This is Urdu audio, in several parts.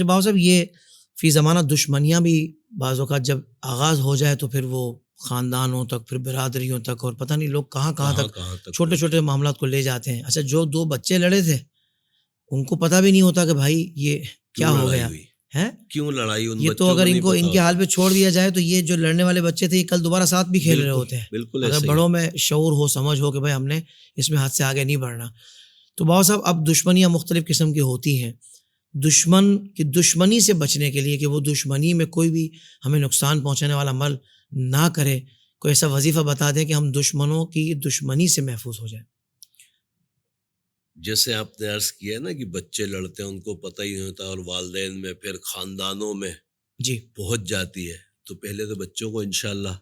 اچھا باؤ صاحب، یہ فی زمانہ دشمنیاں بھی بعض اوقات جب آغاز ہو جائے تو پھر وہ خاندانوں تک، پھر برادریوں تک، اور پتہ نہیں لوگ کہاں تک چھوٹے چھوٹے معاملات کو لے جاتے ہیں. اچھا جو 2 بچے لڑے تھے ان کو پتہ بھی نہیں ہوتا کہ بھائی یہ کیا ہو گیا ہے، کیوں لڑائی، یہ تو اگر ان کو ان کے حال پہ چھوڑ دیا جائے تو یہ جو لڑنے والے بچے تھے یہ کل دوبارہ ساتھ بھی کھیل رہے ہوتے ہیں. بالکل اگر بڑوں میں شعور ہو، سمجھ ہو کہ بھائی ہم نے اس میں حد سے آگے نہیں بڑھنا. تو باؤ صاحب اب دشمنیاں مختلف قسم کی ہوتی ہیں. دشمن کی دشمنی سے بچنے کے لیے کہ وہ دشمنی میں کوئی بھی ہمیں نقصان پہنچانے والا عمل نہ کرے، کوئی ایسا وظیفہ بتا دیں کہ ہم دشمنوں کی دشمنی سے محفوظ ہو جائیں. جیسے آپ نے عرض کیا نا کہ بچے لڑتے ہیں ان کو پتہ ہی نہیں ہوتا، اور والدین میں پھر خاندانوں میں جی پہنچ جاتی ہے. تو پہلے تو بچوں کو انشاءاللہ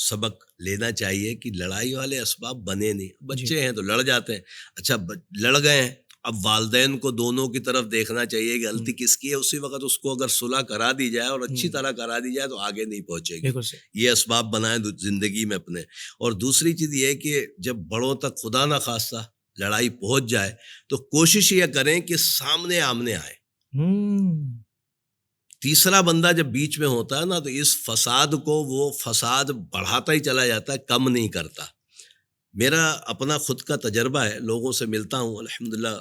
سبق لینا چاہیے کہ لڑائی والے اسباب بنے نہیں. بچے ہیں تو لڑ جاتے ہیں، اچھا لڑ گئے ہیں، اب والدین کو دونوں کی طرف دیکھنا چاہیے کہ غلطی کس کی ہے. اسی وقت اس کو اگر صلح کرا دی جائے اور اچھی طرح کرا دی جائے تو آگے نہیں پہنچے گی. یہ اسباب بنائیں زندگی میں اپنے. اور دوسری چیز یہ ہے کہ جب بڑوں تک خدا نہ خواستہ لڑائی پہنچ جائے تو کوشش یہ کریں کہ سامنے آمنے آئے. تیسرا بندہ جب بیچ میں ہوتا ہے نا تو اس فساد کو وہ فساد بڑھاتا ہی چلا جاتا ہے، کم نہیں کرتا. میرا اپنا خود کا تجربہ ہے، لوگوں سے ملتا ہوں، الحمدللہ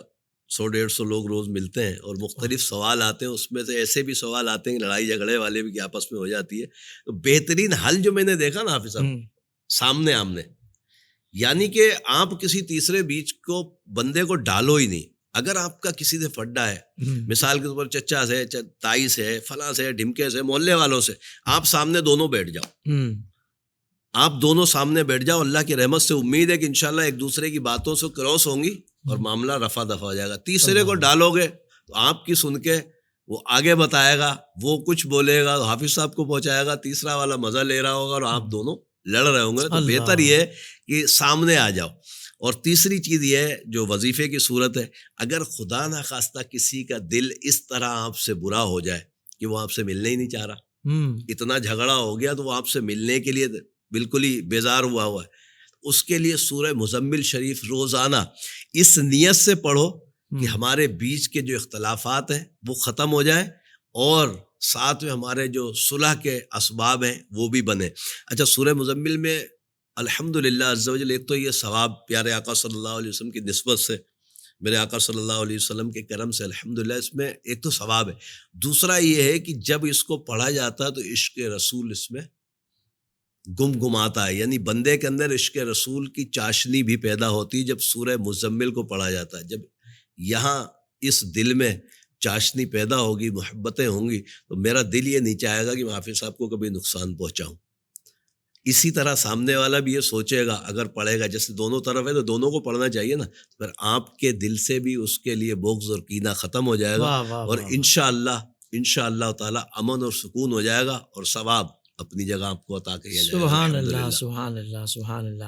100-150 لوگ روز ملتے ہیں اور مختلف سوال آتے ہیں. اس میں سے ایسے بھی سوال آتے ہیں لڑائی جھگڑے والے بھی کہ آپس میں ہو جاتی ہے. تو بہترین حل جو میں نے دیکھا نا حافظ صاحب، سامنے آمنے. یعنی کہ آپ کسی تیسرے بیچ کو بندے کو ڈالو ہی نہیں. اگر آپ کا کسی سے فڈا ہے، مثال کے طور پر چچا سے، تائی سے، فلاں سے، ڈھمکے سے، محلے والوں سے، آپ سامنے دونوں بیٹھ جاؤ. آپ دونوں سامنے بیٹھ جاؤ. اللہ کی رحمت سے امید ہے کہ انشاءاللہ ایک دوسرے کی باتوں سے کراس ہوں گی اور معاملہ رفع دفع ہو جائے گا. تیسرے کو ڈالو گے تو آپ کی سن کے وہ آگے بتائے گا، وہ کچھ بولے گا، حافظ صاحب کو پہنچائے گا، تیسرا والا مزہ لے رہا ہوگا اور آپ دونوں لڑ رہے ہوں گے. تو بہتر یہ ہے کہ سامنے آ جاؤ. اور تیسری چیز یہ ہے جو وظیفے کی صورت ہے، اگر خدا نہ خواستہ کسی کا دل اس طرح آپ سے برا ہو جائے کہ وہ آپ سے ملنے ہی نہیں چاہ رہا، اتنا جھگڑا ہو گیا تو وہ آپ سے ملنے کے لیے بالکل ہی بیزار ہوا ہے، اس کے لیے سورہ مزمل شریف روزانہ اس نیت سے پڑھو کہ ہمارے بیچ کے جو اختلافات ہیں وہ ختم ہو جائیں اور ساتھ میں ہمارے جو صلح کے اسباب ہیں وہ بھی بنے. اچھا سورہ مزمل میں الحمدللہ عز و جل ایک تو یہ ثواب پیارے آقا صلی اللہ علیہ وسلم کی نسبت سے، میرے آقا صلی اللہ علیہ وسلم کے کرم سے الحمدللہ اس میں ایک تو ثواب ہے. دوسرا یہ ہے کہ جب اس کو پڑھا جاتا ہے تو عشق رسول اس میں گمگماتا ہے، یعنی بندے کے اندر عشق رسول کی چاشنی بھی پیدا ہوتی ہے جب سورہ مزمل کو پڑھا جاتا ہے. جب یہاں اس دل میں چاشنی پیدا ہوگی، محبتیں ہوں گی، تو میرا دل یہ نہیں چاہے گا کہ میں حافظ صاحب کو کبھی نقصان پہنچاؤں. اسی طرح سامنے والا بھی یہ سوچے گا اگر پڑھے گا، جیسے دونوں طرف ہے تو دونوں کو پڑھنا چاہیے نا، پھر آپ کے دل سے بھی اس کے لیے بغض اور کینہ ختم ہو جائے گا اور انشاءاللہ تعالی امن اور سکون ہو جائے گا اور ثواب اپنی جگہ آپ کو عطا کیا جائے گا. سبحان اللہ، سبحان اللہ، سبحان اللہ.